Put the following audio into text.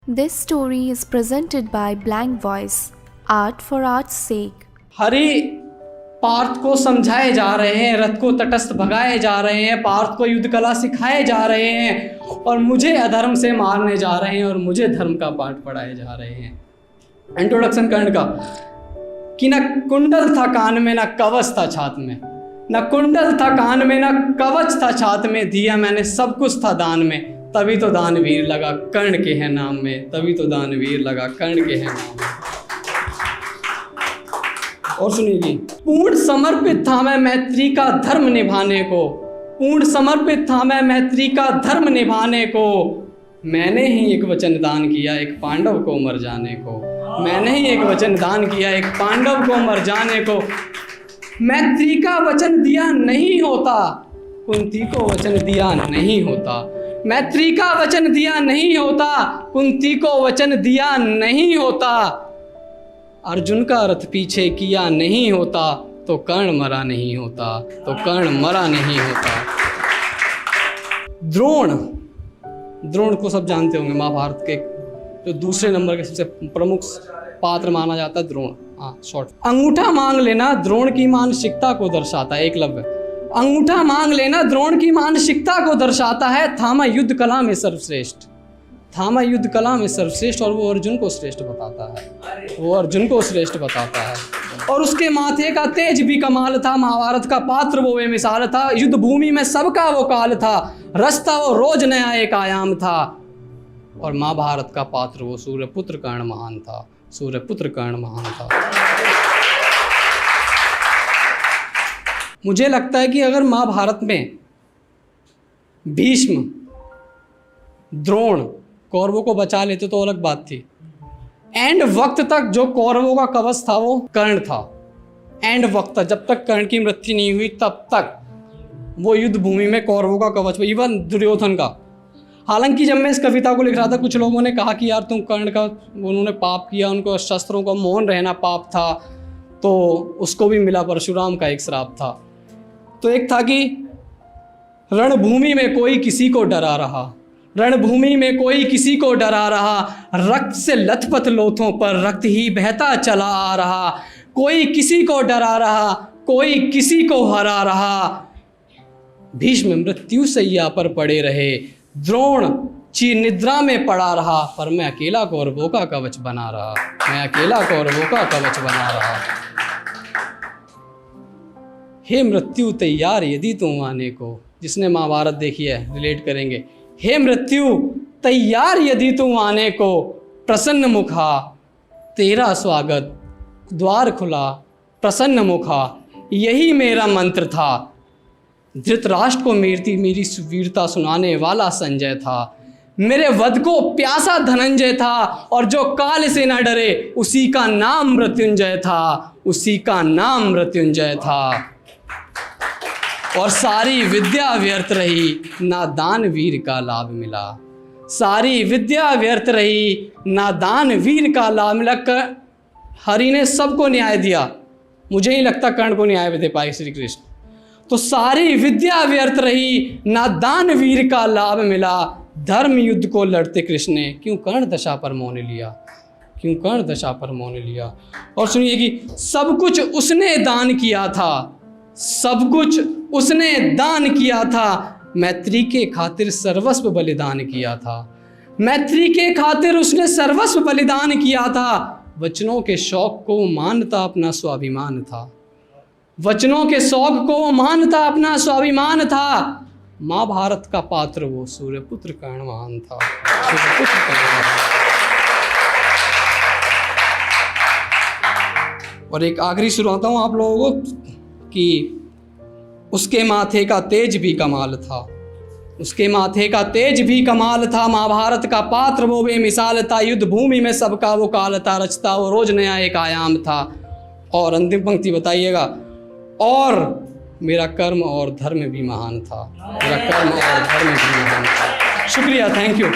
This story is presented by Blank Voice, Art for Art's sake. Hari Partha को समझाए जा रहे हैं, रथ को तटस्थ भगाए जा रहे हैं, पार्थ को युद्ध कला सिखाए जा रहे हैं और मुझे अधर्म से मारने जा रहे हैं और मुझे धर्म का पाठ पढ़ाए जा रहे हैं। इंट्रोडक्शन कर्ण का कि न कुंडल था कान में, न कवच था छात में, न कुंडल था कान में, न कवच था छात में, दिया मैंने सब कुछ था दान में, तभी तो दानवीर लगा कर्ण के हैं नाम में, तभी तो दानवीर लगा कर्ण के हैं नाम में। और सुनिए, पूर्ण समर्पित था मैं मैत्री का धर्म निभाने को, पूर्ण समर्पित था मैं मैत्री का धर्म निभाने को, मैंने ही एक वचन दान किया एक पांडव को मर जाने को, मैंने ही एक वचन दान किया एक पांडव को मर जाने को। मैत्री का वचन दिया नहीं होता, कुंती को वचन दिया नहीं होता, मैत्री का वचन दिया नहीं होता, कुंती को वचन दिया नहीं होता, अर्जुन का रथ पीछे किया नहीं होता, तो कर्ण मरा नहीं होता, तो कर्ण मरा नहीं होता। द्रोण को सब जानते होंगे, महाभारत के जो दूसरे नंबर के सबसे प्रमुख पात्र माना जाता है द्रोण। शॉर्ट अंगूठा मांग लेना द्रोण की मानसिकता को दर्शाता है। एकलव्य अंगूठा मांग लेना द्रोण की मानसिकता को दर्शाता है, थामा युद्ध कला में सर्वश्रेष्ठ, थामा युद्ध कला में सर्वश्रेष्ठ, और वो अर्जुन को श्रेष्ठ बताता है, वो अर्जुन को श्रेष्ठ बताता है। और उसके माथे का तेज भी कमाल था, महाभारत का पात्र वो बेमिसाल था, युद्ध भूमि में सबका वो काल था, रास्ता वो रोज नया एक आयाम था, और महाभारत का पात्र वो सूर्यपुत्र कर्ण महान था, सूर्यपुत्र कर्ण महान था। मुझे लगता है कि अगर महाभारत में भीष्म द्रोण कौरवों को बचा लेते तो अलग बात थी। एंड वक्त तक जो कौरवों का कवच था वो कर्ण था। एंड वक्त तक, जब तक कर्ण की मृत्यु नहीं हुई तब तक वो युद्ध भूमि में कौरवों का कवच, इवन दुर्योधन का। हालांकि जब मैं इस कविता को लिख रहा था कुछ लोगों ने कहा कि यार तुम कर्ण का, उन्होंने पाप किया, उनको शस्त्रों का मौन रहना पाप था, तो उसको भी मिला परशुराम का एक श्राप था। तो एक था कि रणभूमि में कोई किसी को डरा रहा, रणभूमि में कोई किसी को डरा रहा, रक्त से लथपथ लोथों पर रक्त ही बहता चला आ रहा, कोई किसी को डरा रहा, कोई किसी को हरा रहा, भीष्म मृत्यु सैया पर पड़े रहे, द्रोण चीर निद्रा में पड़ा रहा, पर मैं अकेला कौरवों का कवच बना रहा, मैं अकेला कौरवों का कवच बना रहा। हे मृत्यु तैयार यदि तुम आने को, जिसने महाभारत देखी है रिलेट करेंगे। हे मृत्यु तैयार यदि तुम आने को, प्रसन्न मुखा तेरा स्वागत द्वार खुला, प्रसन्न मुखा यही मेरा मंत्र था। धृतराष्ट्र को मेरी वीरता सुनाने वाला संजय था, मेरे वध को प्यासा धनंजय था, और जो काल से न डरे उसी का नाम मृत्युंजय था, उसी का नाम मृत्युंजय था। और सारी विद्या व्यर्थ रही, ना दानवीर का लाभ मिला, सारी विद्या व्यर्थ रही, ना दानवीर का लाभ मिला। हरि ने सबको न्याय दिया, मुझे नहीं लगता कर्ण को न्याय दे पाए श्री कृष्ण। तो सारी विद्या व्यर्थ रही, ना दानवीर का लाभ मिला, धर्म युद्ध को लड़ते कृष्ण ने क्यों कर्ण दशा पर मौन लिया, क्यों कर्ण दशा पर मौन लिया। और सुनिए कि सब कुछ उसने दान किया था, सब कुछ उसने दान किया था, मैत्री के खातिर सर्वस्व बलिदान किया था, मैत्री के खातिर उसने सर्वस्व बलिदान किया था। वचनों के शौक को मानता अपना स्वाभिमान था, वचनों के शौक को मानता अपना स्वाभिमान था। महाभारत का पात्र वो सूर्यपुत्र कर्ण महान था, सूर्यपुत्र कर्ण। और एक आखिरी सुनाता हूँ आप लोगों को कि उसके माथे का तेज भी कमाल था, उसके माथे का तेज भी कमाल था, महाभारत का पात्र वो बेमिसाल था, युद्ध भूमि में सबका वो काल था, रचता वो रोज नया एक आयाम था। और अंतिम पंक्ति बताइएगा, और मेरा कर्म और धर्म भी महान था, मेरा कर्म और धर्म भी महान था। शुक्रिया, थैंक यू।